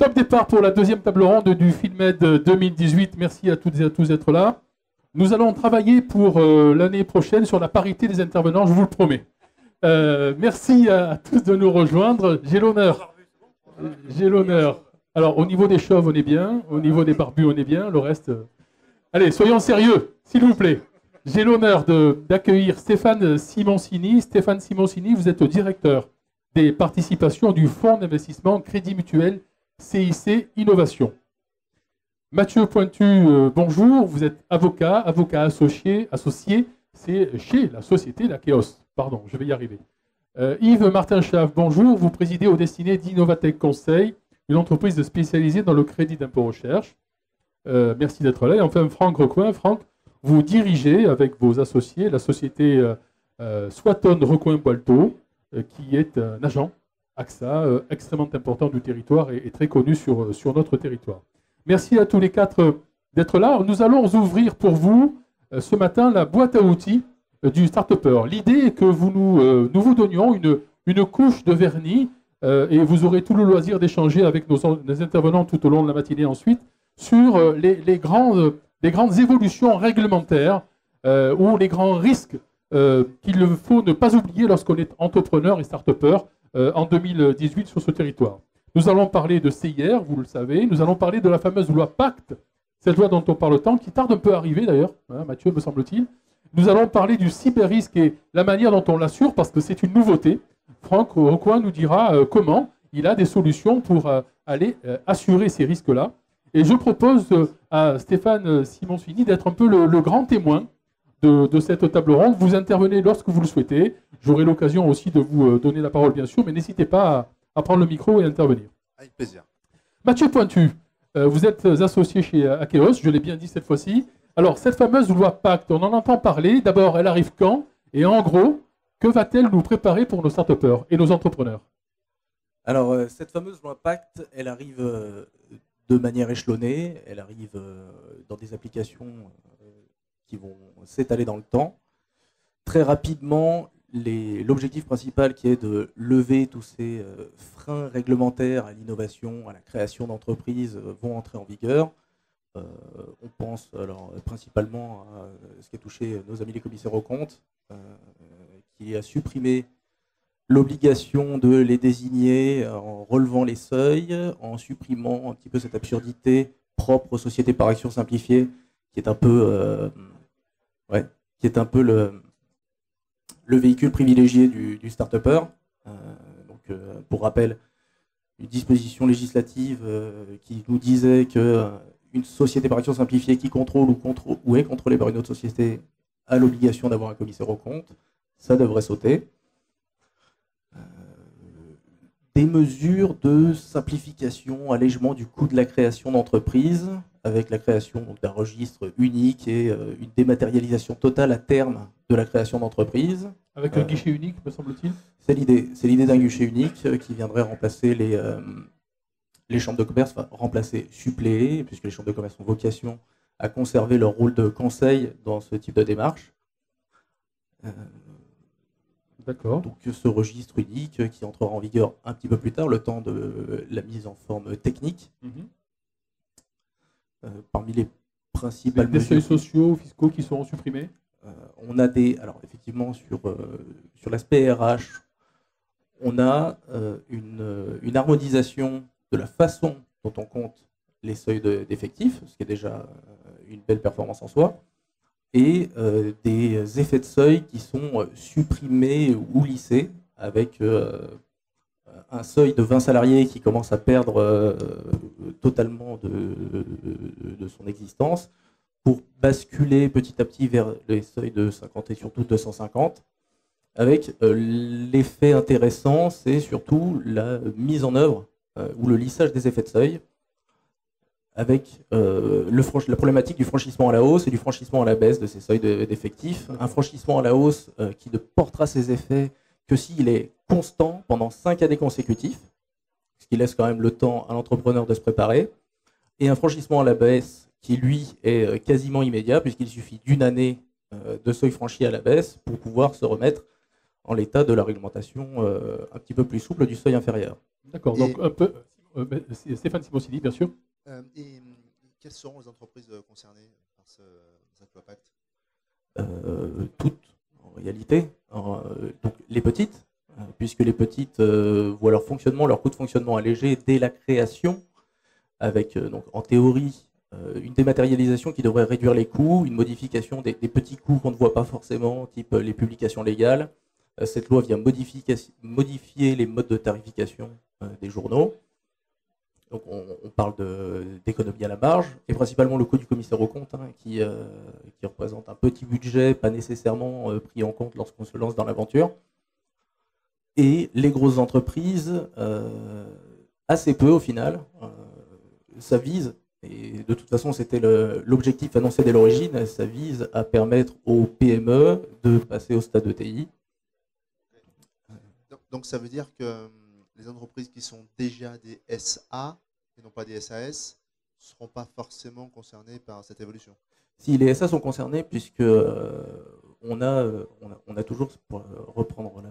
top départ pour la deuxième table ronde du Filmed 2018. Merci à toutes et à tous d'être là. Nous allons travailler pour l'année prochaine sur la parité des intervenants, je vous le promets. Merci à tous de nous rejoindre. J'ai l'honneur. J'ai l'honneur. Alors, au niveau des chauves, on est bien. Au niveau des barbus, on est bien. Le reste... Allez, soyons sérieux, s'il vous plaît. J'ai l'honneur d'accueillir Stéphane Simoncini. Stéphane Simoncini, vous êtes directeur des participations du Fonds d'investissement Crédit Mutuel CIC Innovation. Mathieu Pointu, bonjour. Vous êtes avocat associé, c'est chez la société Lakeos. Pardon, je vais y arriver. Yves Martin-Chave, bonjour. Vous présidez aux destinées d'Innovatech Conseil, une entreprise spécialisée dans le crédit d'impôt recherche. Merci d'être là. Et enfin, Franck Recoin. Franck, vous dirigez avec vos associés la société Swaton Recoin-Boalto, qui est un agent AXA extrêmement important du territoire et très connu sur notre territoire. Merci à tous les quatre d'être là. Nous allons ouvrir pour vous ce matin la boîte à outils du Start-Upper. L'idée est que nous vous donnions une couche de vernis et vous aurez tout le loisir d'échanger avec nos intervenants tout au long de la matinée ensuite sur les grandes évolutions réglementaires ou les grands risques qu'il faut ne pas oublier lorsqu'on est entrepreneur et start-upper en 2018 sur ce territoire. Nous allons parler de CIR, vous le savez. Nous allons parler de la fameuse loi Pacte, cette loi dont on parle tant, qui tarde un peu à arriver d'ailleurs, hein, Mathieu, me semble-t-il. Nous allons parler du cyber-risque et la manière dont on l'assure, parce que c'est une nouveauté. Franck Recoin nous dira comment il a des solutions pour aller assurer ces risques-là. Et je propose à Stéphane Simoncini d'être un peu le grand témoin de cette table ronde. Vous intervenez lorsque vous le souhaitez. J'aurai l'occasion aussi de vous donner la parole, bien sûr, mais n'hésitez pas à prendre le micro et intervenir. Avec plaisir. Mathieu Pointu, vous êtes associé chez Akeos, je l'ai bien dit cette fois-ci. Alors, cette fameuse loi Pacte, on en entend parler. D'abord, elle arrive quand? Et en gros, que va-t-elle nous préparer pour nos start-upers et nos entrepreneurs? Alors, cette fameuse loi Pacte, elle arrive de manière échelonnée. Elle arrive dans des applications qui vont s'étaler dans le temps. Très rapidement, l'objectif principal qui est de lever tous ces freins réglementaires à l'innovation, à la création d'entreprises vont entrer en vigueur. On pense alors principalement à ce qui a touché nos amis les commissaires aux comptes, qui a supprimé l'obligation de les désigner en relevant les seuils, en supprimant un petit peu cette absurdité propre aux sociétés par action simplifiée, qui est un peu, le véhicule privilégié du start-upper. Pour rappel, une disposition législative qui nous disait qu'une société par action simplifiée qui contrôle ou est contrôlée par une autre société a l'obligation d'avoir un commissaire aux comptes. Ça devrait sauter. Des mesures de simplification, allègement du coût de la création d'entreprise, avec la création d'un registre unique et une dématérialisation totale à terme de la création d'entreprise. Avec un guichet unique, me semble-t-il. C'est l'idée d'un guichet unique qui viendrait remplacer les chambres de commerce, enfin remplacer, suppléer, puisque les chambres de commerce ont vocation à conserver leur rôle de conseil dans ce type de démarche. D'accord. Donc ce registre unique qui entrera en vigueur un petit peu plus tard, le temps de la mise en forme technique. Parmi les principales des seuils sociaux, fiscaux qui seront supprimés. On a alors effectivement sur l'aspect RH, on a une harmonisation de la façon dont on compte les seuils d'effectifs, ce qui est déjà une belle performance en soi, et des effets de seuil qui sont supprimés ou lissés avec un seuil de 20 salariés qui commence à perdre totalement de son existence pour basculer petit à petit vers les seuils de 50 et surtout 250, avec l'effet intéressant, c'est surtout la mise en œuvre ou le lissage des effets de seuil, avec la problématique du franchissement à la hausse et du franchissement à la baisse de ces seuils d'effectifs. Un franchissement à la hausse qui ne portera ses effets que s'il est constant pendant 5 années consécutives, ce qui laisse quand même le temps à l'entrepreneur de se préparer, et un franchissement à la baisse qui, lui, est quasiment immédiat, puisqu'il suffit d'une année de seuil franchi à la baisse pour pouvoir se remettre en l'état de la réglementation un petit peu plus souple du seuil inférieur. D'accord, donc un peu... Stéphane Simoncini, bien sûr. Et quelles seront les entreprises concernées par cette loi Pacte? Toutes, en réalité. Donc les petites, puisque les petites voient leur fonctionnement, leur coût de fonctionnement allégé dès la création, avec donc en théorie une dématérialisation qui devrait réduire les coûts, une modification des petits coûts qu'on ne voit pas forcément, type les publications légales. Cette loi vient modifier les modes de tarification des journaux. Donc on parle d'économie à la marge, et principalement le coût du commissaire aux comptes, qui représente un petit budget, pas nécessairement pris en compte lorsqu'on se lance dans l'aventure. Et les grosses entreprises, assez peu au final. Ça vise, et de toute façon c'était l'objectif annoncé dès l'origine, ça vise à permettre aux PME de passer au stade ETI. Donc ça veut dire que les entreprises qui sont déjà des SA et non pas des SAS ne seront pas forcément concernées par cette évolution? Si, les SA sont concernés, puisque on a toujours, pour reprendre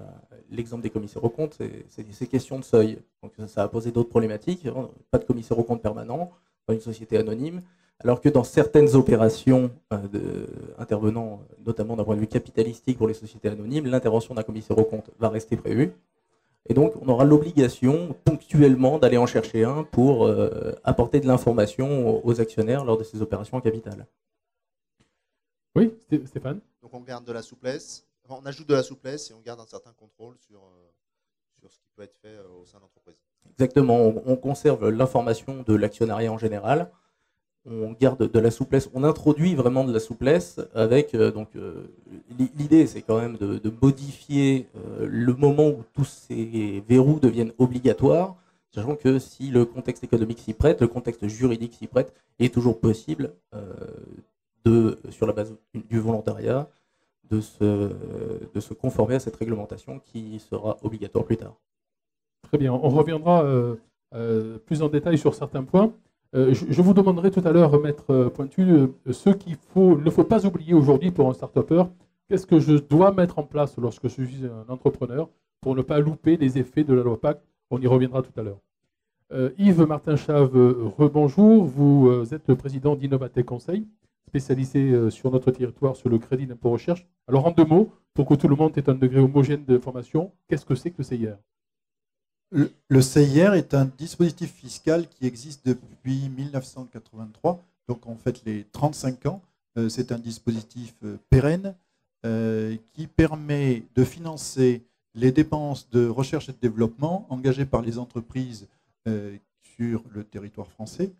l'exemple des commissaires aux comptes, c'est question de seuil. Donc ça a posé d'autres problématiques. Pas de commissaire aux comptes permanent, pas une société anonyme, alors que dans certaines opérations intervenant notamment d'un point de vue capitalistique pour les sociétés anonymes, l'intervention d'un commissaire aux comptes va rester prévue. Et donc, on aura l'obligation ponctuellement d'aller en chercher un pour apporter de l'information aux actionnaires lors de ces opérations en capital. Oui, Stéphane? Donc on garde de la souplesse, enfin, on ajoute de la souplesse et on garde un certain contrôle sur ce qui peut être fait au sein de l'entreprise. Exactement, on conserve l'information de l'actionnariat en général, on garde de la souplesse, on introduit vraiment de la souplesse avec, l'idée c'est quand même de modifier le moment où tous ces verrous deviennent obligatoires, sachant que si le contexte économique s'y prête, le contexte juridique s'y prête, il est toujours possible sur la base du volontariat, de se conformer à cette réglementation qui sera obligatoire plus tard. Très bien, on reviendra plus en détail sur certains points. Je vous demanderai tout à l'heure, Maître Pointu, ce qu'il ne faut pas oublier aujourd'hui pour un start-upper. Qu'est-ce que je dois mettre en place lorsque je suis un entrepreneur pour ne pas louper les effets de la loi Pacte? On y reviendra tout à l'heure. Yves Martin-Chave, rebonjour. Vous êtes le président d'Innovatech Conseil, spécialisé sur notre territoire sur le crédit d'impôt recherche. Alors en 2 mots, pour que tout le monde ait un degré homogène d'information, qu'est-ce que c'est que le CIR? Le CIR est un dispositif fiscal qui existe depuis 1983, donc en fait les 35 ans. C'est un dispositif pérenne qui permet de financer les dépenses de recherche et de développement engagées par les entreprises sur le territoire français,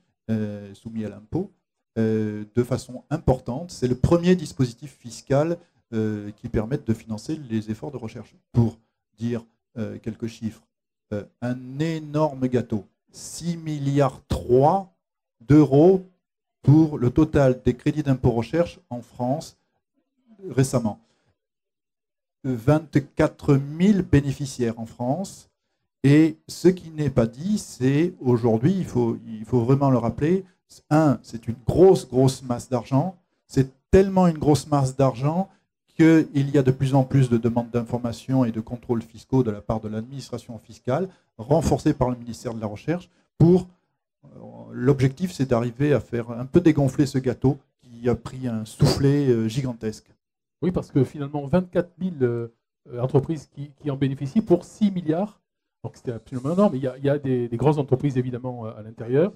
soumis à l'impôt, de façon importante. C'est le premier dispositif fiscal qui permette de financer les efforts de recherche. Pour dire quelques chiffres, un énorme gâteau, 6,3 milliards d'euros pour le total des crédits d'impôt recherche en France récemment. 24 000 bénéficiaires en France. Et ce qui n'est pas dit, c'est aujourd'hui, il faut vraiment le rappeler, c'est une grosse masse d'argent. C'est tellement une grosse masse d'argent qu'il y a de plus en plus de demandes d'information et de contrôles fiscaux de la part de l'administration fiscale, renforcée par le ministère de la Recherche. L'objectif, c'est d'arriver à faire un peu dégonfler ce gâteau qui a pris un soufflet gigantesque. Oui, parce que finalement, 24 000 entreprises qui en bénéficient pour 6 milliards. Donc c'était absolument énorme. Il y a des grosses entreprises, évidemment, à l'intérieur.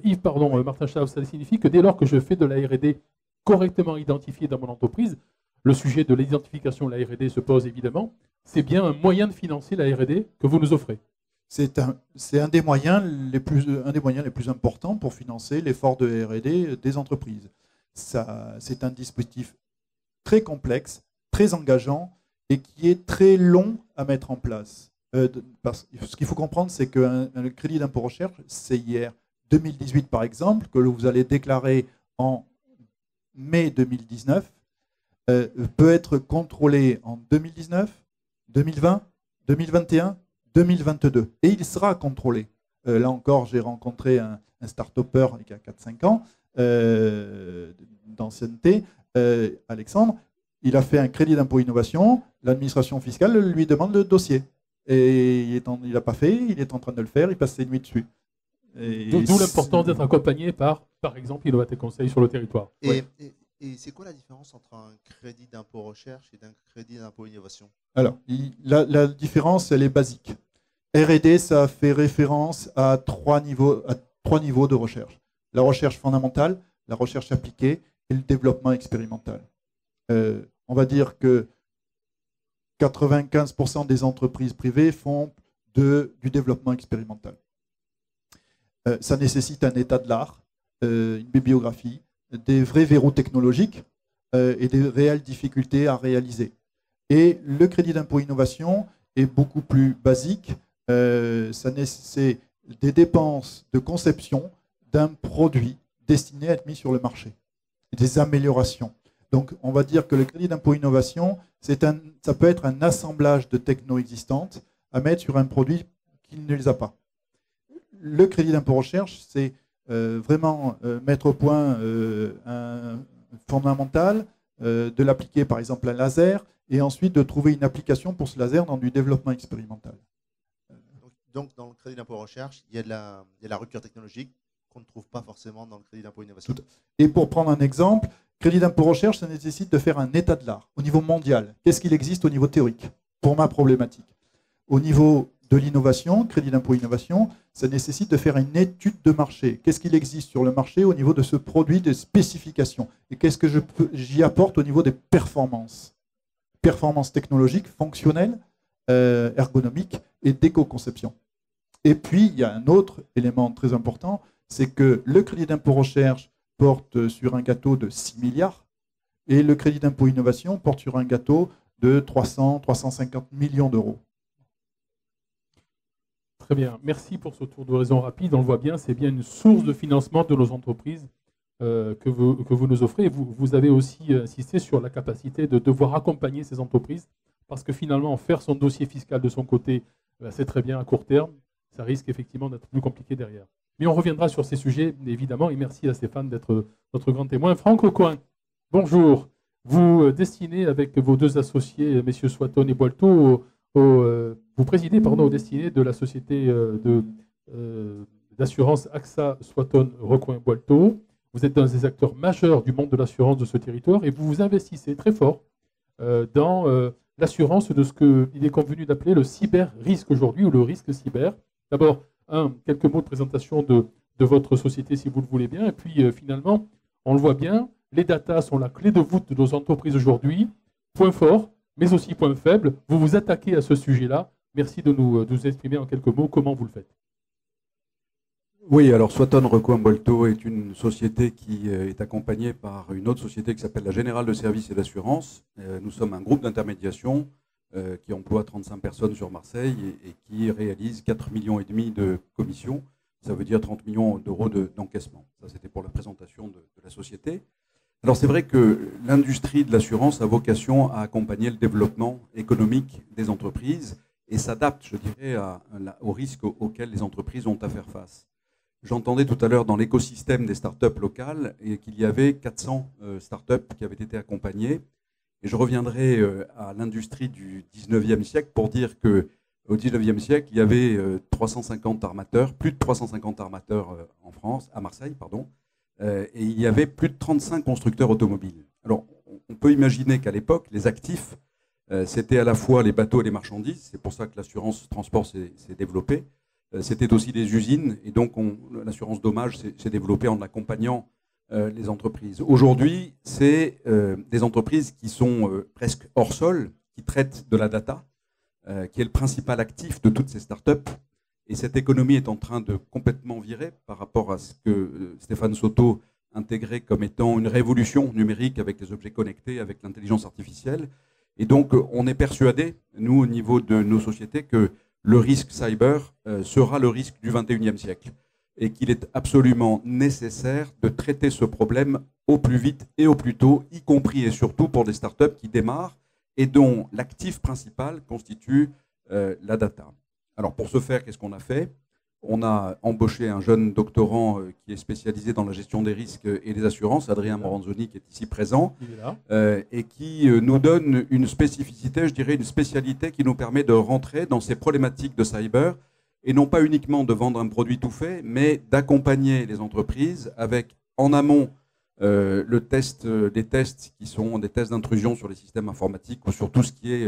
Yves, Martin-Chave, ça signifie que dès lors que je fais de la R&D correctement identifiée dans mon entreprise, le sujet de l'identification de la R&D se pose évidemment. C'est bien un moyen de financer la R&D que vous nous offrez. C'est un des moyens les plus importants pour financer l'effort de R&D des entreprises. C'est un dispositif très complexe, très engageant et qui est très long à mettre en place. Ce qu'il faut comprendre, c'est qu'un crédit d'impôt recherche, CIR 2018 par exemple, que vous allez déclarer en mai 2019, peut être contrôlé en 2019, 2020, 2021, 2022. Et il sera contrôlé. Là encore, j'ai rencontré un start-upper qui a 4-5 ans d'ancienneté, Alexandre. Il a fait un crédit d'impôt innovation. L'administration fiscale lui demande le dossier. et il n'a pas fait, il est en train de le faire, il passe ses nuits dessus. D'où l'importance d'être accompagné par exemple, Innovaté Conseil sur le territoire. Et c'est quoi la différence entre un crédit d'impôt recherche et d'un crédit d'impôt innovation? Alors, la différence, elle est basique. R&D, ça fait référence à trois niveaux de recherche. La recherche fondamentale, la recherche appliquée et le développement expérimental. On va dire que 95% des entreprises privées font du développement expérimental. Ça nécessite un état de l'art, une bibliographie, des vrais verrous technologiques et des réelles difficultés à réaliser. Et le crédit d'impôt innovation est beaucoup plus basique. C'est des dépenses de conception d'un produit destiné à être mis sur le marché, des améliorations. Donc, on va dire que le crédit d'impôt innovation, ça peut être un assemblage de techno existantes à mettre sur un produit qui ne les a pas. Le crédit d'impôt recherche, c'est vraiment mettre au point un fondamental, de l'appliquer par exemple à un laser, et ensuite de trouver une application pour ce laser dans du développement expérimental. Donc, dans le crédit d'impôt recherche, il y a de la rupture technologique qu'on ne trouve pas forcément dans le crédit d'impôt innovation. Et pour prendre un exemple, crédit d'impôt recherche, ça nécessite de faire un état de l'art au niveau mondial. Qu'est-ce qu'il existe au niveau théorique pour ma problématique? Au niveau de l'innovation, crédit d'impôt innovation, ça nécessite de faire une étude de marché. Qu'est-ce qu'il existe sur le marché au niveau de ce produit, des spécifications? Et qu'est-ce que j'y apporte au niveau des performances? Performances technologiques, fonctionnelles, ergonomiques et d'éco-conception. Et puis, il y a un autre élément très important, c'est que le crédit d'impôt recherche porte sur un gâteau de 6 milliards et le crédit d'impôt innovation porte sur un gâteau de 300-350 millions d'euros. Très bien, merci pour ce tour d'horizon rapide. On le voit bien, c'est bien une source de financement de nos entreprises que vous nous offrez. Vous avez aussi insisté sur la capacité de devoir accompagner ces entreprises parce que finalement, faire son dossier fiscal de son côté, c'est très bien à court terme. Ça risque effectivement d'être plus compliqué derrière. Mais on reviendra sur ces sujets, évidemment, et merci à Stéphane d'être notre grand témoin. Franck Lecoin, bonjour. Vous destinez avec vos deux associés, messieurs Swatton et Boalto, vous présidez aux destinées de la société d'assurance AXA Swatton Recoin Boalto. Vous êtes un des acteurs majeurs du monde de l'assurance de ce territoire et vous vous investissez très fort dans l'assurance de ce qu'il est convenu d'appeler le cyber-risque aujourd'hui ou le risque cyber. D'abord, quelques mots de présentation de votre société si vous le voulez bien. Et puis finalement, on le voit bien, les data sont la clé de voûte de nos entreprises aujourd'hui. Point fort, mais aussi point faible. Vous vous attaquez à ce sujet-là. Merci de nous exprimer en quelques mots comment vous le faites. Oui, alors Swatton Recoin Boalto est une société qui est accompagnée par une autre société qui s'appelle la Générale de Services et d'Assurance. Nous sommes un groupe d'intermédiation qui emploie 35 personnes sur Marseille et qui réalise 4,5 millions de commissions. Ça veut dire 30 millions d'euros d'encaissement. Ça, c'était pour la présentation de la société. Alors, c'est vrai que l'industrie de l'assurance a vocation à accompagner le développement économique des entreprises et s'adapte, je dirais, aux risques auxquels les entreprises ont à faire face. J'entendais tout à l'heure dans l'écosystème des startups locales qu'il y avait 400 startups qui avaient été accompagnées. Et je reviendrai à l'industrie du 19e siècle pour dire qu'au 19e siècle, il y avait 350 armateurs, plus de 350 armateurs en France, à Marseille, pardon, et il y avait plus de 35 constructeurs automobiles. Alors, on peut imaginer qu'à l'époque, les actifs, c'était à la fois les bateaux et les marchandises. C'est pour ça que l'assurance transport s'est développée. C'était aussi des usines, et donc l'assurance dommage s'est développée en accompagnant les entreprises. Aujourd'hui, c'est des entreprises qui sont presque hors sol, qui traitent de la data, qui est le principal actif de toutes ces startups. Et cette économie est en train de complètement virer par rapport à ce que Stéphane Soto intégrait comme étant une révolution numérique avec les objets connectés, avec l'intelligence artificielle. Et donc, on est persuadé, nous, au niveau de nos sociétés, que le risque cyber sera le risque du 21e siècle et qu'il est absolument nécessaire de traiter ce problème au plus vite et au plus tôt, y compris et surtout pour des startups qui démarrent et dont l'actif principal constitue la data. Alors pour ce faire, qu'est-ce qu'on a fait? on a embauché un jeune doctorant qui est spécialisé dans la gestion des risques et des assurances, Adrien Moranzoni, qui est ici présent, et qui nous donne une spécificité, je dirais une spécialité qui nous permet de rentrer dans ces problématiques de cyber, et non pas uniquement de vendre un produit tout fait, mais d'accompagner les entreprises avec, en amont, des tests qui sont des tests d'intrusion sur les systèmes informatiques ou sur tout ce qui est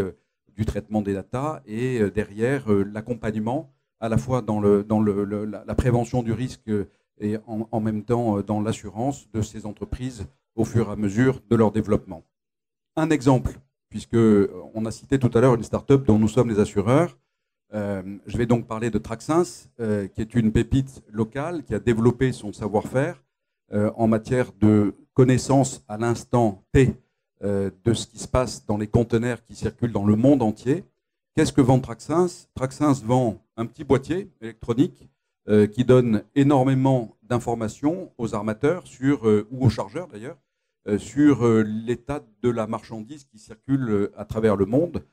du traitement des data, et derrière l'accompagnement à la fois dans la prévention du risque et en même temps dans l'assurance de ces entreprises au fur et à mesure de leur développement. Un exemple, puisqu'on a cité tout à l'heure une start-up dont nous sommes les assureurs. Je vais donc parler de Traxens, qui est une pépite locale qui a développé son savoir-faire en matière de connaissance à l'instant T de ce qui se passe dans les conteneurs qui circulent dans le monde entier. Qu'est-ce que vend Traxens? Traxens vend un petit boîtier électronique qui donne énormément d'informations aux armateurs ou aux chargeurs d'ailleurs sur l'état de la marchandise qui circule à travers le monde.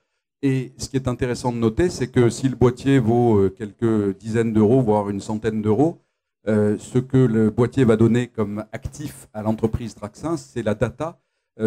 Et ce qui est intéressant de noter, c'est que si le boîtier vaut quelques dizaines d'euros, voire une centaine d'euros, ce que le boîtier va donner comme actif à l'entreprise Traxens, c'est la data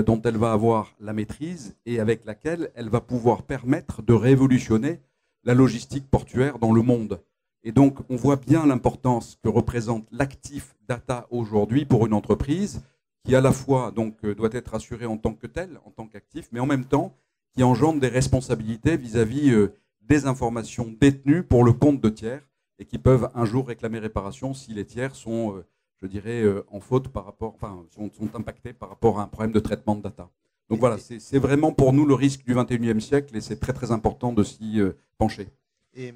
dont elle va avoir la maîtrise et avec laquelle elle va pouvoir permettre de révolutionner la logistique portuaire dans le monde. Et donc, on voit bien l'importance que représente l'actif data aujourd'hui pour une entreprise qui, à la fois, donc, doit être assurée en tant que telle, en tant qu'actif, mais en même temps, qui engendre des responsabilités vis-à-vis des informations détenues pour le compte de tiers et qui peuvent un jour réclamer réparation si les tiers sont, je dirais, en faute par rapport, enfin, sont impactés par rapport à un problème de traitement de data. Donc voilà, c'est vraiment pour nous le risque du 21e siècle et c'est très très important de s'y pencher. Et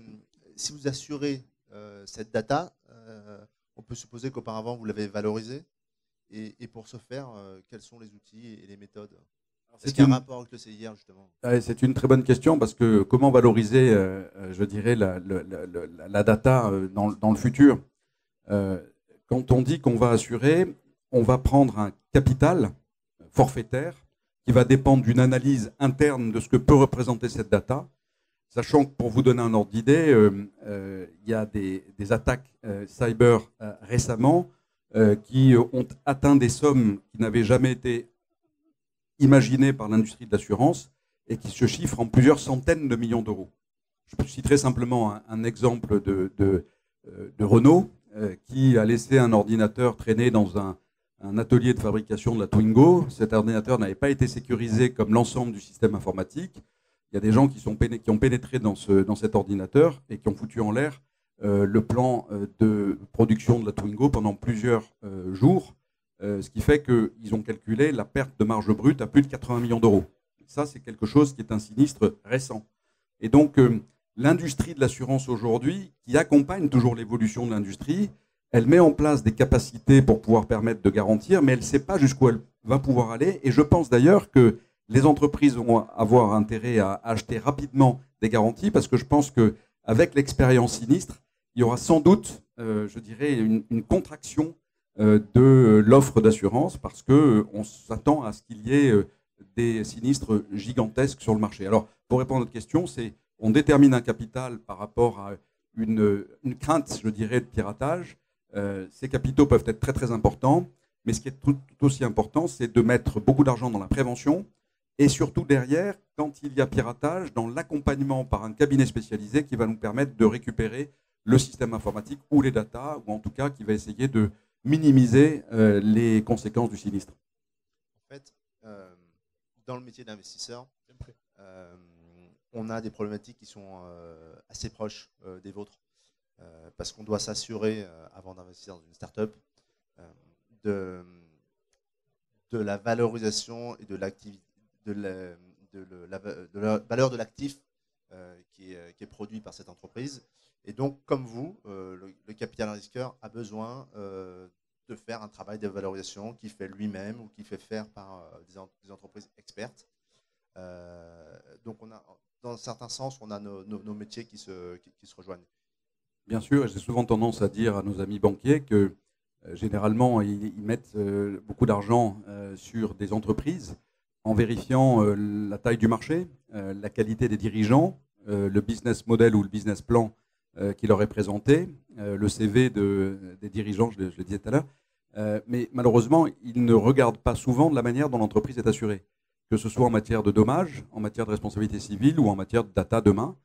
si vous assurez cette data, on peut supposer qu'auparavant vous l'avez valorisée. Et pour ce faire, quels sont les outils et les méthodes? Est-ce qu'il y a un rapport avec le CIR justement? C'est une très bonne question parce que comment valoriser, je dirais, la data dans le futur? Quand on dit qu'on va assurer, on va prendre un capital forfaitaire qui va dépendre d'une analyse interne de ce que peut représenter cette data, sachant que pour vous donner un ordre d'idée, il y a des attaques cyber récemment qui ont atteint des sommes qui n'avaient jamais été imaginées par l'industrie de l'assurance et qui se chiffrent en plusieurs centaines de millions d'euros. Je citerai simplement un exemple de Renault qui a laissé un ordinateur traîner dans un atelier de fabrication de la Twingo. Cet ordinateur n'avait pas été sécurisé comme l'ensemble du système informatique. Il y a des gens qui ont pénétré dans cet ordinateur et qui ont foutu en l'air le plan de production de la Twingo pendant plusieurs jours, ce qui fait qu'ils ont calculé la perte de marge brute à plus de 80 millions d'euros. Ça, c'est quelque chose qui est un sinistre récent. Et donc, l'industrie de l'assurance aujourd'hui, qui accompagne toujours l'évolution de l'industrie, elle met en place des capacités pour pouvoir permettre de garantir, mais elle ne sait pas jusqu'où elle va pouvoir aller. Et je pense d'ailleurs que les entreprises vont avoir intérêt à acheter rapidement des garanties, parce que je pense qu'avec l'expérience sinistre, il y aura sans doute, je dirais, une contraction de l'offre d'assurance, parce qu'on s'attend à ce qu'il y ait des sinistres gigantesques sur le marché. Alors, pour répondre à votre question, on détermine un capital par rapport à une crainte, je dirais, de piratage. Ces capitaux peuvent être très très importants, mais ce qui est tout aussi important, c'est de mettre beaucoup d'argent dans la prévention et surtout derrière, quand il y a piratage, dans l'accompagnement par un cabinet spécialisé qui va nous permettre de récupérer le système informatique ou les datas, ou en tout cas qui va essayer de minimiser les conséquences du sinistre. En fait, dans le métier d'investisseur, on a des problématiques qui sont assez proches des vôtres. Parce qu'on doit s'assurer, avant d'investir dans une start-up, de la valorisation et de la valeur de l'actif qui est produit par cette entreprise. Et donc, comme vous, le capital risqueur a besoin de faire un travail de valorisation qu'il fait lui-même ou qu'il fait faire par des entreprises expertes. Donc, dans un certain sens, on a nos métiers qui se rejoignent. Bien sûr, et j'ai souvent tendance à dire à nos amis banquiers que généralement, ils mettent beaucoup d'argent sur des entreprises en vérifiant la taille du marché, la qualité des dirigeants, le business model ou le business plan qui leur est présenté, le CV des dirigeants, je le disais tout à l'heure, mais malheureusement, ils ne regardent pas souvent de la manière dont l'entreprise est assurée, que ce soit en matière de dommages, en matière de responsabilité civile ou en matière de data demain,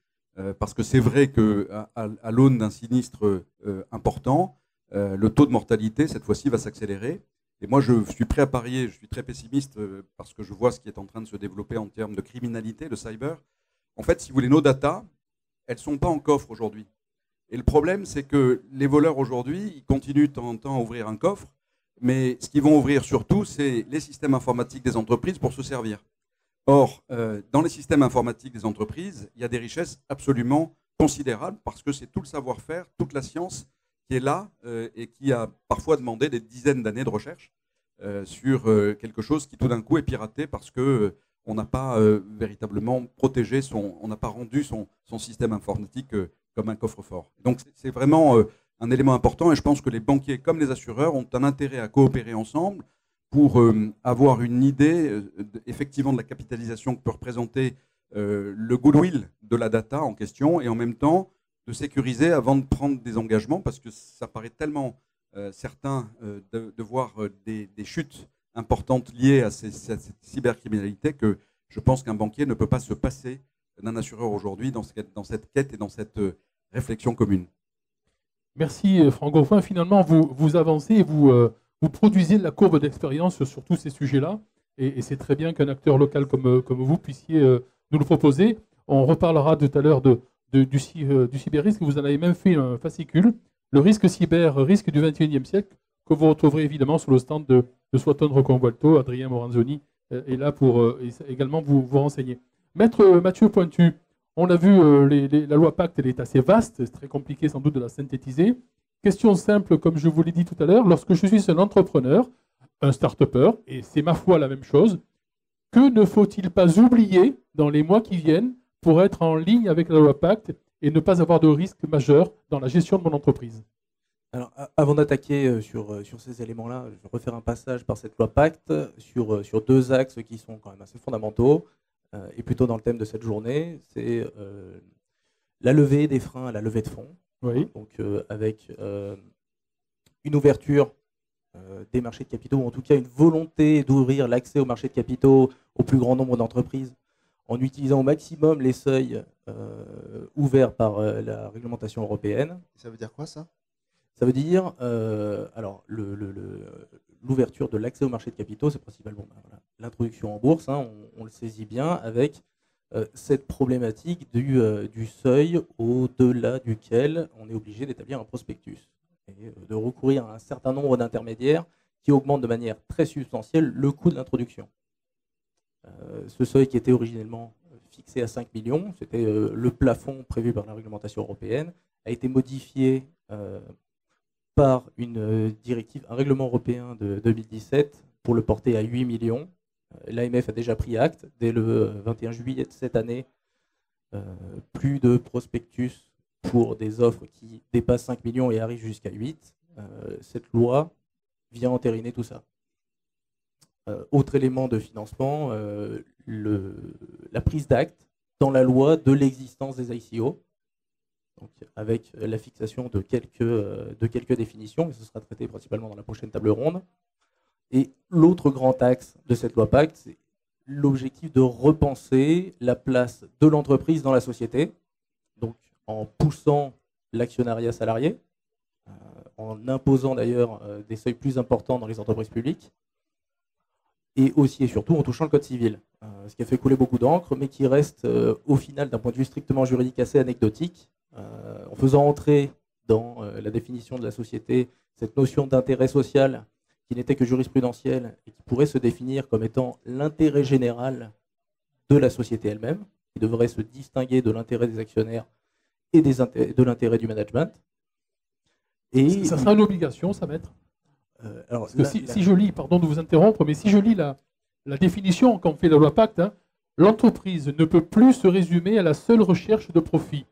parce que c'est vrai qu'à l'aune d'un sinistre important, le taux de mortalité, cette fois-ci, va s'accélérer. Et moi, je suis prêt à parier, je suis très pessimiste parce que je vois ce qui est en train de se développer en termes de criminalité, de cyber. En fait, si vous voulez, nos data, elles ne sont pas en coffre aujourd'hui. Et le problème, c'est que les voleurs aujourd'hui, ils continuent de temps en temps à ouvrir un coffre, mais ce qu'ils vont ouvrir surtout, c'est les systèmes informatiques des entreprises pour se servir. Or, dans les systèmes informatiques des entreprises, il y a des richesses absolument considérables parce que c'est tout le savoir-faire, toute la science qui est là et qui a parfois demandé des dizaines d'années de recherche sur quelque chose qui tout d'un coup est piraté parce que on n'a pas véritablement protégé on n'a pas rendu son système informatique comme un coffre-fort. Donc c'est vraiment un élément important et je pense que les banquiers comme les assureurs ont un intérêt à coopérer ensemble pour avoir une idée effectivement de la capitalisation que peut représenter le goodwill de la data en question et en même temps de sécuriser avant de prendre des engagements parce que ça paraît tellement certain de voir des chutes importantes liées à cette cybercriminalité que je pense qu'un banquier ne peut pas se passer d'un assureur aujourd'hui dans cette quête et dans cette réflexion commune. Merci Franck Goffin. Finalement, vous avancez et vous produisez la courbe d'expérience sur tous ces sujets-là. Et c'est très bien qu'un acteur local comme vous puissiez nous le proposer. On reparlera tout à l'heure du cyber-risque. Vous en avez même fait un fascicule. Le risque cyber, risque du XXIe siècle, que vous retrouverez évidemment sur le stand de Swaton Rocco Umbolto. Adrien Moranzoni est là pour également vous renseigner. Maître Mathieu Pointu, on a vu, la loi Pacte, elle est assez vaste, c'est très compliqué sans doute de la synthétiser. Question simple, comme je vous l'ai dit tout à l'heure, lorsque je suis un entrepreneur, un start-upper, et c'est ma foi la même chose, que ne faut-il pas oublier dans les mois qui viennent pour être en ligne avec la loi Pacte et ne pas avoir de risque majeur dans la gestion de mon entreprise? Alors, avant d'attaquer sur ces éléments-là, je vais refaire un passage par cette loi Pacte sur deux axes qui sont quand même assez fondamentaux et plutôt dans le thème de cette journée. C'est la levée des freins à la levée de fonds. Oui. Donc, avec une ouverture des marchés de capitaux, ou en tout cas une volonté d'ouvrir l'accès au marché de capitaux au plus grand nombre d'entreprises en utilisant au maximum les seuils ouverts par la réglementation européenne. Ça veut dire quoi ça? Ça veut dire, alors, l'ouverture de l'accès au marché de capitaux, c'est principalement l'introduction en bourse, hein, on le saisit bien, avec cette problématique du seuil au-delà duquel on est obligé d'établir un prospectus et de recourir à un certain nombre d'intermédiaires qui augmentent de manière très substantielle le coût de l'introduction. Ce seuil qui était originellement fixé à 5 millions, c'était le plafond prévu par la réglementation européenne, a été modifié par une directive, un règlement européen de 2017 pour le porter à 8 millions. L'AMF a déjà pris acte dès le 21 juillet de cette année. Plus de prospectus pour des offres qui dépassent 5 millions et arrivent jusqu'à 8. Cette loi vient entériner tout ça. Autre élément de financement, la prise d'acte dans la loi de l'existence des ICO. Donc, avec la fixation de quelques définitions, et ce sera traité principalement dans la prochaine table ronde. Et l'autre grand axe de cette loi Pacte, c'est l'objectif de repenser la place de l'entreprise dans la société, donc en poussant l'actionnariat salarié, en imposant d'ailleurs des seuils plus importants dans les entreprises publiques, et aussi et surtout en touchant le code civil, ce qui a fait couler beaucoup d'encre, mais qui reste au final d'un point de vue strictement juridique assez anecdotique, en faisant entrer dans la définition de la société cette notion d'intérêt social qui n'était que jurisprudentielle et qui pourrait se définir comme étant l'intérêt général de la société elle-même, qui devrait se distinguer de l'intérêt des actionnaires et de l'intérêt du management. Et ça sera une obligation, ça, maître? Parce que si je lis, pardon de vous interrompre, mais si je lis la définition qu'en fait la loi Pacte, hein, l'entreprise ne peut plus se résumer à la seule recherche de profit.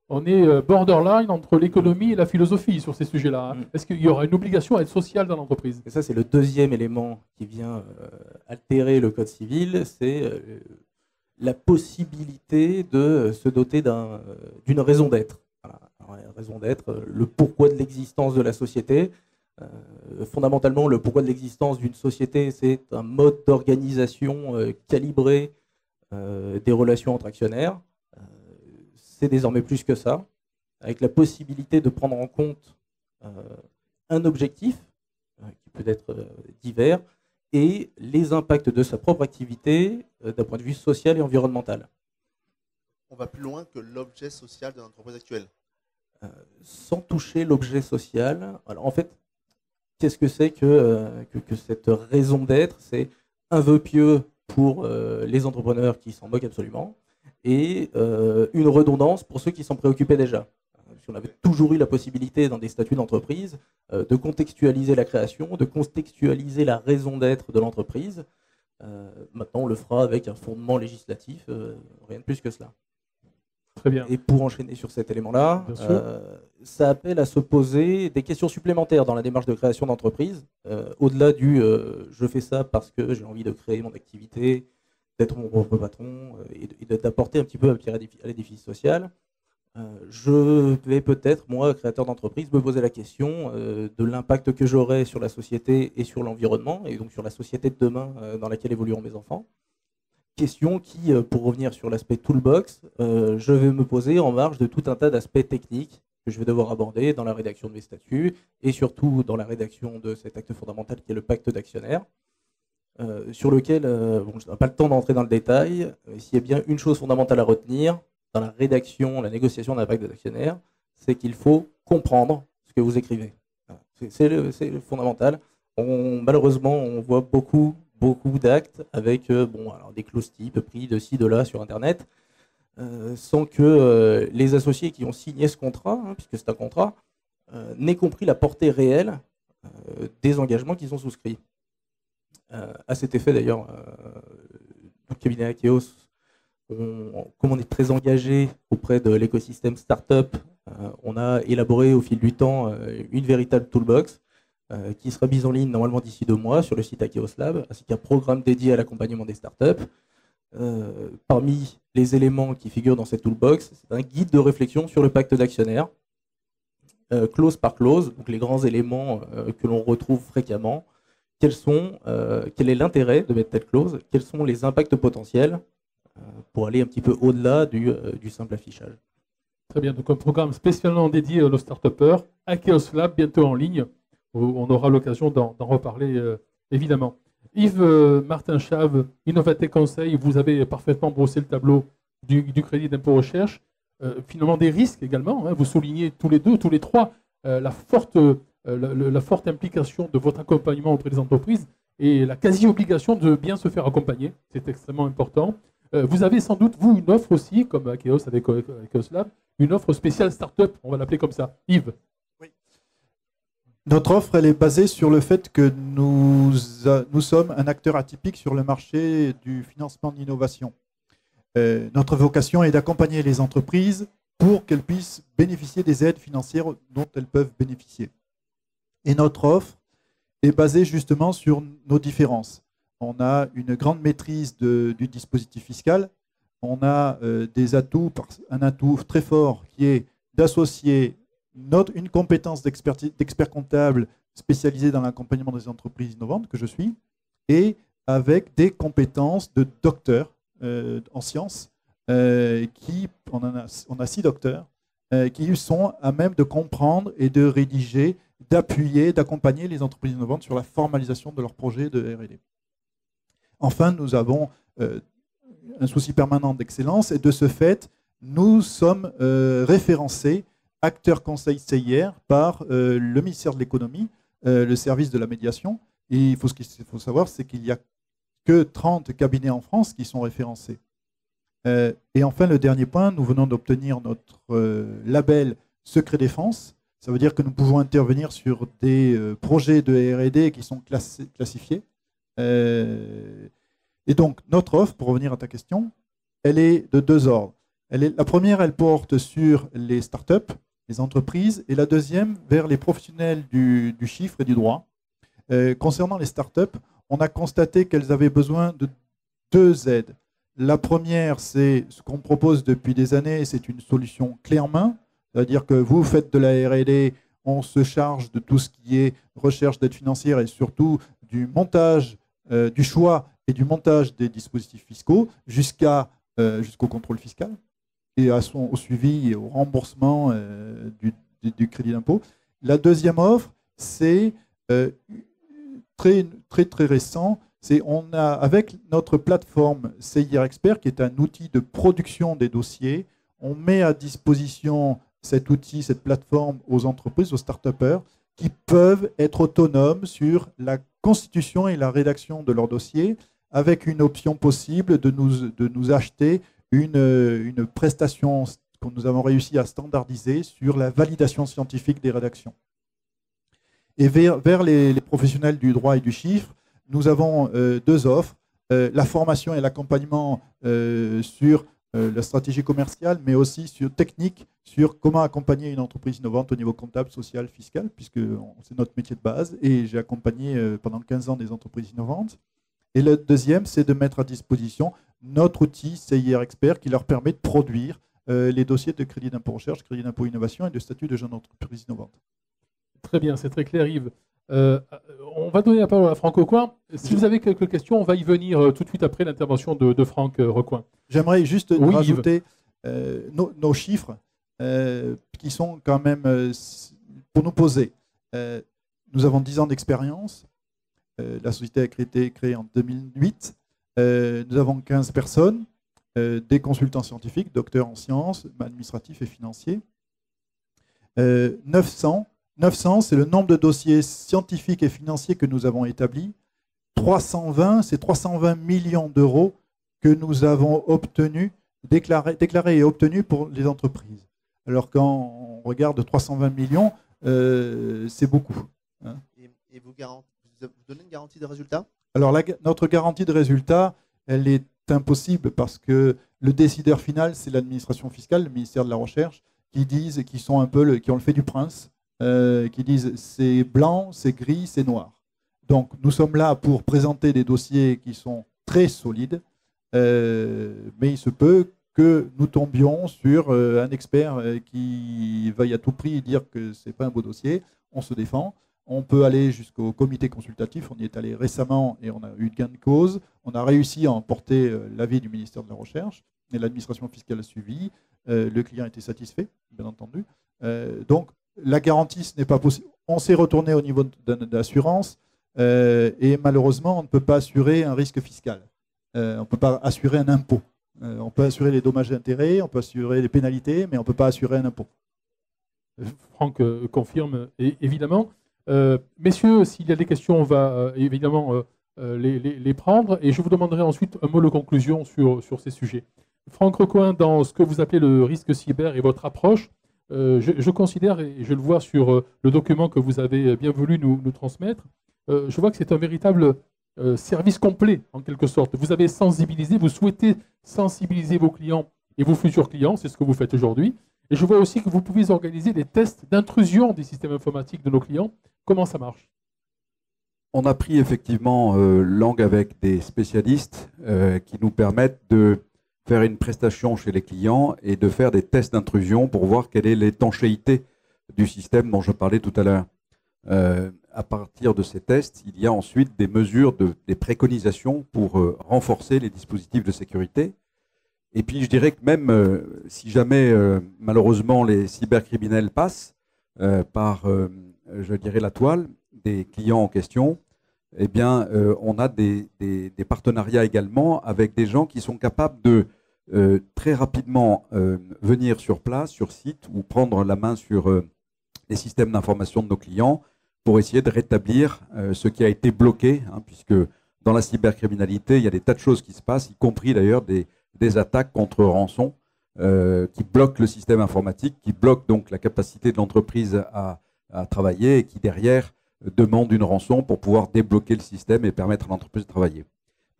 On est borderline entre l'économie et la philosophie sur ces sujets-là. Hein. Est-ce qu'il y aura une obligation à être sociale dans l'entreprise? Et ça, c'est le deuxième élément qui vient altérer le code civil, c'est la possibilité de se doter d'une raison d'être. Voilà. raison d'être, le pourquoi de l'existence de la société. Fondamentalement, le pourquoi de l'existence d'une société, c'est un mode d'organisation calibré des relations entre actionnaires. C'est désormais plus que ça, avec la possibilité de prendre en compte un objectif, qui peut être divers, et les impacts de sa propre activité d'un point de vue social et environnemental. On va plus loin que l'objet social de l'entreprise actuelle. Sans toucher l'objet social. Alors en fait, qu'est-ce que c'est que cette raison d'être? C'est un vœu pieux pour les entrepreneurs qui s'en moquent absolument, et une redondance pour ceux qui s'en préoccupaient déjà. Parce qu'on avait toujours eu la possibilité dans des statuts d'entreprise de contextualiser la création, de contextualiser la raison d'être de l'entreprise. Maintenant, on le fera avec un fondement législatif, rien de plus que cela. Très bien. Et pour enchaîner sur cet élément-là, ça appelle à se poser des questions supplémentaires dans la démarche de création d'entreprise, au-delà du je fais ça parce que j'ai envie de créer mon activité, d'être mon propre patron et d'apporter un petit peu à l'édifice social. Je vais peut-être, moi, créateur d'entreprise, me poser la question de l'impact que j'aurai sur la société et sur l'environnement, et donc sur la société de demain dans laquelle évolueront mes enfants. Question qui, pour revenir sur l'aspect toolbox, je vais me poser en marge de tout un tas d'aspects techniques que je vais devoir aborder dans la rédaction de mes statuts et surtout dans la rédaction de cet acte fondamental qui est le pacte d'actionnaires, sur lequel, bon, je n'ai pas le temps d'entrer dans le détail, s'il y a bien une chose fondamentale à retenir dans la rédaction, la négociation d'un pacte d'actionnaires, c'est qu'il faut comprendre ce que vous écrivez. C'est le fondamental. Malheureusement, on voit beaucoup d'actes avec alors des clauses types pris de ci, de là sur Internet, sans que les associés qui ont signé ce contrat, puisque c'est un contrat, n'aient compris la portée réelle des engagements qu'ils ont souscrits. À cet effet, d'ailleurs, le cabinet Akeos, comme on est très engagé auprès de l'écosystème startup, on a élaboré au fil du temps une véritable toolbox qui sera mise en ligne normalement d'ici 2 mois sur le site Akeos Lab, ainsi qu'un programme dédié à l'accompagnement des startups. Parmi les éléments qui figurent dans cette toolbox, c'est un guide de réflexion sur le pacte d'actionnaires, clause par clause, donc les grands éléments que l'on retrouve fréquemment. Quel est l'intérêt de mettre telle clause? Quels sont les impacts potentiels pour aller un petit peu au-delà du simple affichage. Très bien, donc un programme spécialement dédié aux start-upers, Akeos Lab, bientôt en ligne. On aura l'occasion d'en reparler évidemment. Yves Martin-Chave, Innovatech Conseil, vous avez parfaitement brossé le tableau du crédit d'impôt recherche. Finalement des risques également, vous soulignez tous les trois la forte implication de votre accompagnement auprès des entreprises et la quasi-obligation de bien se faire accompagner, c'est extrêmement important. Vous avez sans doute, vous, une offre aussi, comme Akeos avec Akeos Lab, une offre spéciale start-up, on va l'appeler comme ça. Yves. Oui. Notre offre, elle est basée sur le fait que nous sommes un acteur atypique sur le marché du financement d'innovation. Notre vocation est d'accompagner les entreprises pour qu'elles puissent bénéficier des aides financières dont elles peuvent bénéficier. Et notre offre est basée justement sur nos différences. On a une grande maîtrise du dispositif fiscal. On a un atout très fort qui est d'associer une compétence d'expert comptable spécialisé dans l'accompagnement des entreprises innovantes, que je suis, et avec des compétences de docteurs en sciences. On a 6 docteurs qui sont à même de comprendre et de rédiger, d'appuyer, d'accompagner les entreprises innovantes sur la formalisation de leurs projets de R&D. Enfin, nous avons un souci permanent d'excellence et de ce fait, nous sommes référencés acteurs conseil CIR par le ministère de l'économie, le service de la médiation. Et ce qu'il faut savoir, c'est qu'il n'y a que 30 cabinets en France qui sont référencés. Et enfin, le dernier point, nous venons d'obtenir notre label Secret Défense. Ça veut dire que nous pouvons intervenir sur des projets de R&D qui sont classifiés. Et donc, notre offre, pour revenir à ta question, elle est de 2 ordres. La première, elle porte sur les startups, les entreprises, et la deuxième, vers les professionnels du chiffre et du droit. Concernant les startups, on a constaté qu'elles avaient besoin de 2 aides. La première, c'est ce qu'on propose depuis des années, c'est une solution clé en main. C'est-à-dire que vous faites de la R&D, on se charge de tout ce qui est recherche d'aide financière et surtout du montage, du choix et du montage des dispositifs fiscaux jusqu'au contrôle fiscal et au suivi et au remboursement du crédit d'impôt. La deuxième offre, c'est très, très, très récent. On a, avec notre plateforme CIR Expert, qui est un outil de production des dossiers, on met à disposition cet outil, cette plateforme aux entreprises, aux start-upers, qui peuvent être autonomes sur la constitution et la rédaction de leurs dossiers, avec une option possible de nous acheter une prestation que nous avons réussi à standardiser sur la validation scientifique des rédactions. Et vers les professionnels du droit et du chiffre, nous avons deux offres, la formation et l'accompagnement sur la stratégie commerciale, mais aussi technique, sur comment accompagner une entreprise innovante au niveau comptable, social, fiscal, puisque c'est notre métier de base, et j'ai accompagné pendant 15 ans des entreprises innovantes. Et le deuxième, c'est de mettre à disposition notre outil CIR Expert qui leur permet de produire les dossiers de crédit d'impôt recherche, crédit d'impôt innovation et de statut de jeune entreprise innovante. Très bien, c'est très clair, Yves. On va donner la parole à Franck Recoin. Si vous avez quelques questions, on va y venir tout de suite après l'intervention de Franck Recoin. J'aimerais juste rajouter nos chiffres qui sont quand même pour nous poser. Nous avons 10 ans d'expérience. La société a été créée en 2008. Nous avons 15 personnes, des consultants scientifiques, docteurs en sciences, administratifs et financiers. 900, c'est le nombre de dossiers scientifiques et financiers que nous avons établis. 320, c'est 320 millions d'euros que nous avons déclarés et obtenus pour les entreprises. Alors quand on regarde 320 millions, c'est beaucoup. Hein. Et vous donnez une garantie de résultat? Alors notre garantie de résultat, elle est impossible parce que le décideur final, c'est l'administration fiscale, le ministère de la Recherche, qui sont un peu qui ont le fait du prince, qui disent c'est blanc, c'est gris, c'est noir. Donc nous sommes là pour présenter des dossiers qui sont très solides, mais il se peut que nous tombions sur un expert qui veuille à tout prix dire que ce n'est pas un beau dossier. On se défend. On peut aller jusqu'au comité consultatif. On y est allé récemment et on a eu gain de cause. On a réussi à emporter l'avis du ministère de la Recherche et l'administration fiscale a suivi. Le client était satisfait, bien entendu. Donc la garantie, ce n'est pas possible. On s'est retourné au niveau d'assurance et malheureusement, on ne peut pas assurer un risque fiscal. On ne peut pas assurer un impôt. On peut assurer les dommages et intérêts, on peut assurer les pénalités, mais on ne peut pas assurer un impôt. Franck confirme, évidemment. Messieurs, s'il y a des questions, on va évidemment les prendre. Et je vous demanderai ensuite un mot de conclusion sur ces sujets. Franck Recoin, dans ce que vous appelez le risque cyber et votre approche, je considère, et je le vois sur le document que vous avez bien voulu nous transmettre, je vois que c'est un véritable service complet, en quelque sorte. Vous avez sensibilisé, vous souhaitez sensibiliser vos clients et vos futurs clients, c'est ce que vous faites aujourd'hui. Et je vois aussi que vous pouvez organiser des tests d'intrusion des systèmes informatiques de nos clients. Comment ça marche? On a pris effectivement langue avec des spécialistes qui nous permettent de faire une prestation chez les clients et de faire des tests d'intrusion pour voir quelle est l'étanchéité du système dont je parlais tout à l'heure. À partir de ces tests, il y a ensuite des mesures, des préconisations pour renforcer les dispositifs de sécurité. Et puis je dirais que même si jamais malheureusement les cybercriminels passent par, je dirais, la toile des clients en question, eh bien on a des partenariats également avec des gens qui sont capables de très rapidement venir sur place, sur site, ou prendre la main sur les systèmes d'information de nos clients pour essayer de rétablir ce qui a été bloqué, hein, puisque dans la cybercriminalité, il y a des tas de choses qui se passent, y compris d'ailleurs des attaques contre rançon qui bloquent le système informatique, qui bloquent donc la capacité de l'entreprise à travailler et qui derrière demandent une rançon pour pouvoir débloquer le système et permettre à l'entreprise de travailler.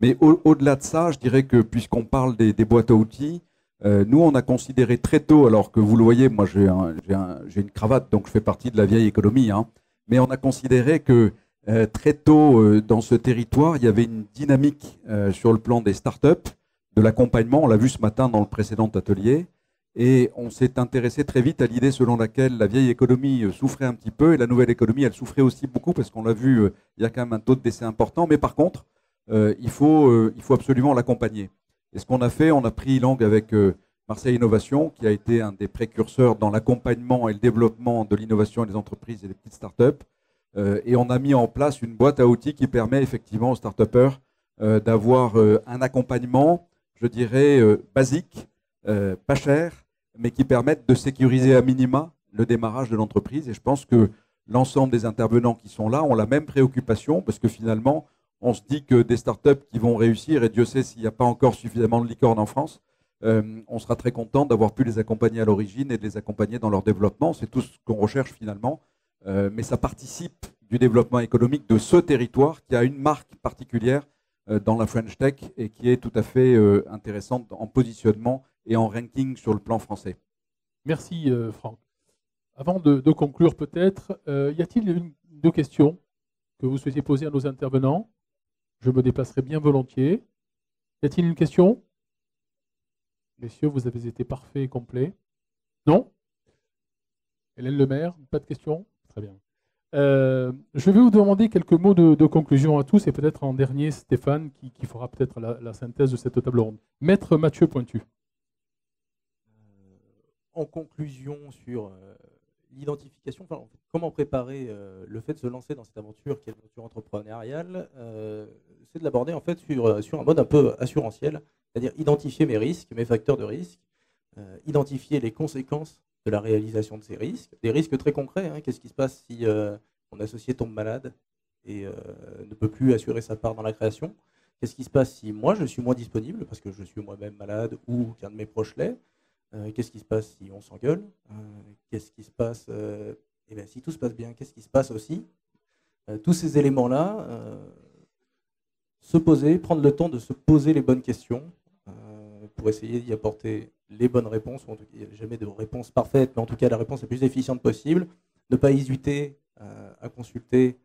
Mais au-delà de ça, je dirais que puisqu'on parle des boîtes à outils, nous on a considéré très tôt, alors que vous le voyez, moi j'ai une cravate, donc je fais partie de la vieille économie, hein, mais on a considéré que très tôt dans ce territoire, il y avait une dynamique sur le plan des startups, de l'accompagnement, on l'a vu ce matin dans le précédent atelier, Et on s'est intéressé très vite à l'idée selon laquelle la vieille économie souffrait un petit peu et la nouvelle économie, elle souffrait aussi beaucoup parce qu'on l'a vu, il y a quand même un taux de décès important. Mais par contre, il faut absolument l'accompagner. Et ce qu'on a fait, on a pris langue avec Marseille Innovation, qui a été un des précurseurs dans l'accompagnement et le développement de l'innovation et des entreprises et des petites startups. Et on a mis en place une boîte à outils qui permet effectivement aux start-upers d'avoir un accompagnement, je dirais, basique, pas cher, mais qui permettent de sécuriser à minima le démarrage de l'entreprise. Et je pense que l'ensemble des intervenants qui sont là ont la même préoccupation, parce que finalement, on se dit que des startups qui vont réussir, et Dieu sait s'il n'y a pas encore suffisamment de licornes en France, on sera très content d'avoir pu les accompagner à l'origine et de les accompagner dans leur développement. C'est tout ce qu'on recherche finalement. Mais ça participe du développement économique de ce territoire qui a une marque particulière dans la French Tech et qui est tout à fait intéressante en positionnement et en ranking sur le plan français. Merci Franck. Avant de conclure peut-être, y a-t-il deux questions que vous souhaitez poser à nos intervenants? Je me déplacerai bien volontiers. Y a-t-il une question? Messieurs, vous avez été parfaits et complets. Non? Hélène Lemaire, pas de questions? Très bien. Je vais vous demander quelques mots de conclusion à tous et peut-être en dernier Stéphane qui fera peut-être la synthèse de cette table ronde. Maître Mathieu Pointu. En conclusion sur l'identification, enfin, comment préparer le fait de se lancer dans cette aventure qui est l'aventure entrepreneuriale, c'est de l'aborder en fait sur un mode un peu assurantiel, c'est-à-dire identifier mes risques, mes facteurs de risque, identifier les conséquences de la réalisation de ces risques, des risques très concrets. Hein. Qu'est-ce qui se passe si mon associé tombe malade et ne peut plus assurer sa part dans la création? Qu'est-ce qui se passe si moi je suis moins disponible parce que je suis moi-même malade ou qu'un de mes proches l'est? Qu'est-ce qui se passe si on s'engueule? Qu'est-ce qui se passe si tout se passe bien, qu'est-ce qui se passe aussi? Tous ces éléments-là, se poser, prendre le temps de se poser les bonnes questions pour essayer d'y apporter les bonnes réponses. En tout cas, il n'y a jamais de réponse parfaite, mais en tout cas la réponse la plus efficiente possible. Ne pas hésiter à consulter,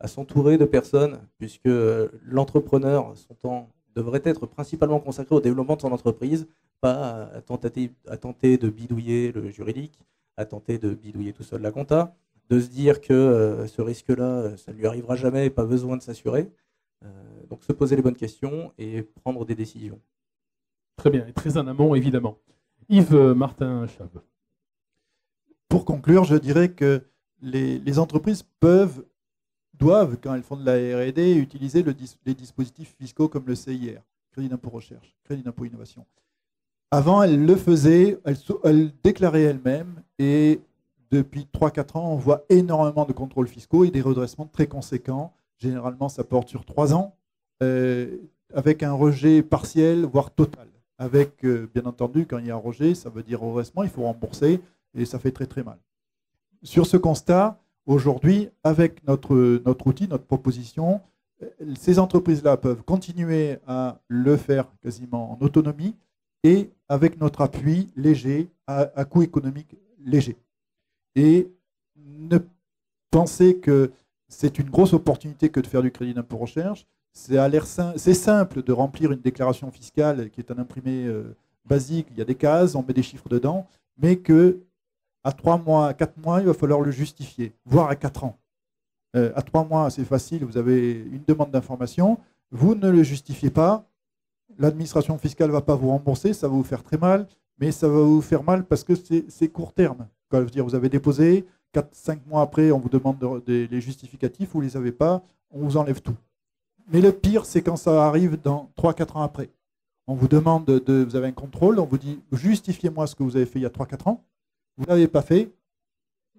à s'entourer de personnes, puisque l'entrepreneur, son temps devrait être principalement consacré au développement de son entreprise, pas à tenter de bidouiller le juridique, à tenter de bidouiller tout seul la compta, de se dire que ce risque-là, ça ne lui arrivera jamais, pas besoin de s'assurer. Donc se poser les bonnes questions et prendre des décisions. Très bien, et très en amont évidemment. Yves Martin Chave. Pour conclure, je dirais que les entreprises doivent, quand elles font de la R&D, utiliser les dispositifs fiscaux comme le CIR, Crédit d'impôt recherche, Crédit d'impôt innovation. Avant, elles le faisaient, elles déclaraient elles-mêmes, et depuis 3-4 ans, on voit énormément de contrôles fiscaux et des redressements très conséquents. Généralement, ça porte sur 3 ans, avec un rejet partiel, voire total. Avec, bien entendu, quand il y a un rejet, ça veut dire redressement, il faut rembourser, et ça fait très très mal. Sur ce constat, aujourd'hui, avec notre outil, notre proposition, ces entreprises-là peuvent continuer à le faire quasiment en autonomie et avec notre appui léger, à coût économique léger. Et ne pensez que c'est une grosse opportunité que de faire du crédit d'impôt recherche. C'est simple de remplir une déclaration fiscale qui est un imprimé basique, il y a des cases, on met des chiffres dedans, mais que à 3 mois, à 4 mois, il va falloir le justifier, voire à 4 ans. À 3 mois, c'est facile, vous avez une demande d'information, vous ne le justifiez pas, l'administration fiscale ne va pas vous rembourser, ça va vous faire très mal, mais ça va vous faire mal parce que c'est court terme. Quand, je veux dire, vous avez déposé, 4-5 mois après, on vous demande les justificatifs, vous ne les avez pas, on vous enlève tout. Mais le pire, c'est quand ça arrive dans 3-4 ans après. On vous demande, vous avez un contrôle, on vous dit, justifiez-moi ce que vous avez fait il y a 3-4 ans. Vous ne l'avez pas fait,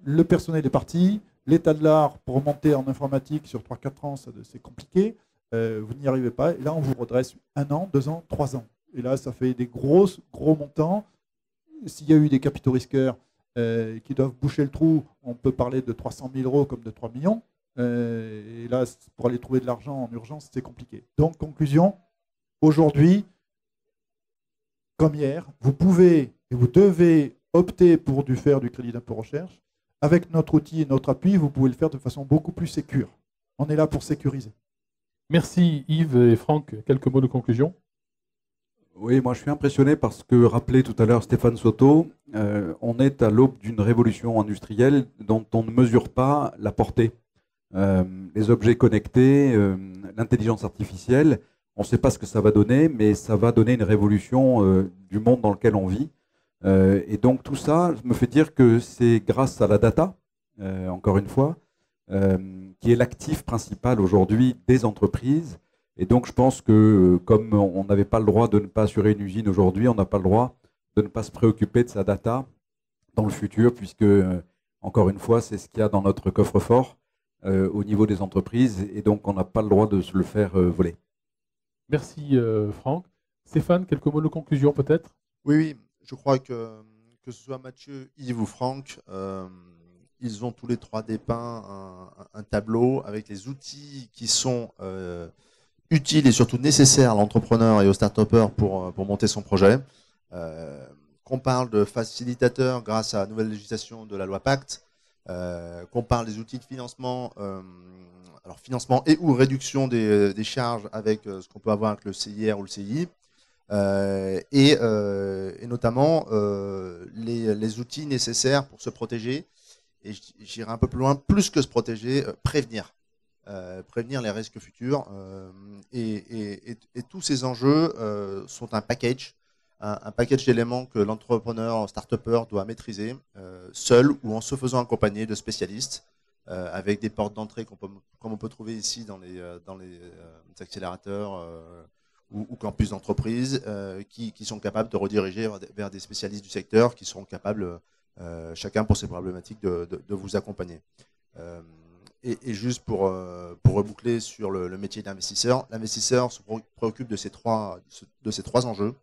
le personnel est parti, l'état de l'art pour remonter en informatique sur 3-4 ans, c'est compliqué, vous n'y arrivez pas, et là on vous redresse 1 an, 2 ans, 3 ans. Et là ça fait des gros montants. S'il y a eu des capitaux risqueurs qui doivent boucher le trou, on peut parler de 300 000 € comme de 3 millions. Et là, pour aller trouver de l'argent en urgence, c'est compliqué. Donc, conclusion, aujourd'hui, comme hier, vous pouvez et vous devez opter pour faire du crédit d'impôt recherche. Avec notre outil et notre appui, vous pouvez le faire de façon beaucoup plus sécure. On est là pour sécuriser. Merci Yves et Franck. Quelques mots de conclusion. Oui, moi je suis impressionné parce que, rappelé tout à l'heure Stéphane Soto, on est à l'aube d'une révolution industrielle dont on ne mesure pas la portée. Les objets connectés, l'intelligence artificielle, on ne sait pas ce que ça va donner, mais ça va donner une révolution du monde dans lequel on vit. Et donc tout ça me fait dire que c'est grâce à la data, encore une fois, qui est l'actif principal aujourd'hui des entreprises. Et donc je pense que comme on n'avait pas le droit de ne pas assurer une usine aujourd'hui, on n'a pas le droit de ne pas se préoccuper de sa data dans le futur, puisque, encore une fois, c'est ce qu'il y a dans notre coffre-fort au niveau des entreprises, et donc on n'a pas le droit de se le faire voler. Merci Franck. Stéphane, quelques mots de conclusion peut-être? Oui, je crois que ce soit Mathieu, Yves ou Franck, ils ont tous les trois dépeint un tableau avec les outils qui sont utiles et surtout nécessaires à l'entrepreneur et au start-upper pour monter son projet. Qu'on parle de facilitateur grâce à la nouvelle législation de la loi Pacte, qu'on parle des outils de financement, alors financement et ou réduction des charges avec ce qu'on peut avoir avec le CIR ou le CI, et notamment les outils nécessaires pour se protéger, et j'irai un peu plus loin, plus que se protéger, prévenir les risques futurs, et tous ces enjeux sont un package d'éléments que l'entrepreneur start-upper doit maîtriser seul ou en se faisant accompagner de spécialistes, avec des portes d'entrée comme on peut trouver ici dans les accélérateurs ou campus d'entreprise, qui sont capables de rediriger vers des spécialistes du secteur qui seront capables, chacun pour ses problématiques, de vous accompagner. Et juste pour reboucler sur le métier d'investisseur, l'investisseur se préoccupe de ces trois enjeux.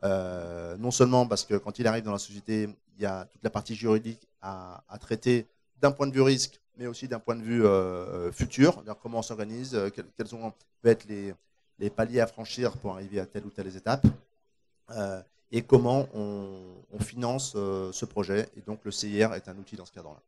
Non seulement parce que quand il arrive dans la société, il y a toute la partie juridique à traiter d'un point de vue risque, mais aussi d'un point de vue futur, comment on s'organise, quels vont être les paliers à franchir pour arriver à telle ou telle étape, et comment on finance ce projet. Et donc le CIR est un outil dans ce cadre-là.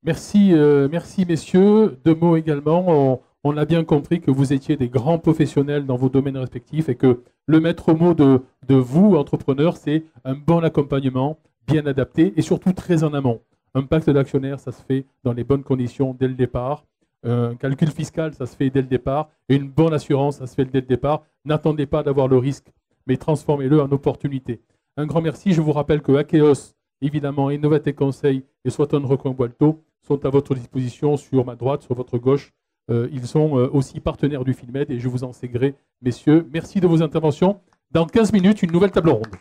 Merci, merci messieurs. Deux mots également. On a bien compris que vous étiez des grands professionnels dans vos domaines respectifs et que le maître mot de vous, entrepreneurs, c'est un bon accompagnement, bien adapté et surtout très en amont. Un pacte d'actionnaires, ça se fait dans les bonnes conditions dès le départ. Un calcul fiscal, ça se fait dès le départ. Et une bonne assurance, ça se fait dès le départ. N'attendez pas d'avoir le risque, mais transformez-le en opportunité. Un grand merci. Je vous rappelle que Akeos, évidemment, Innovatech Conseil et Swaton Recoin-Boalto sont à votre disposition sur ma droite, sur votre gauche. Ils sont aussi partenaires du FilmEd et je vous en sais gré, messieurs. Merci de vos interventions. Dans 15 minutes, une nouvelle table ronde.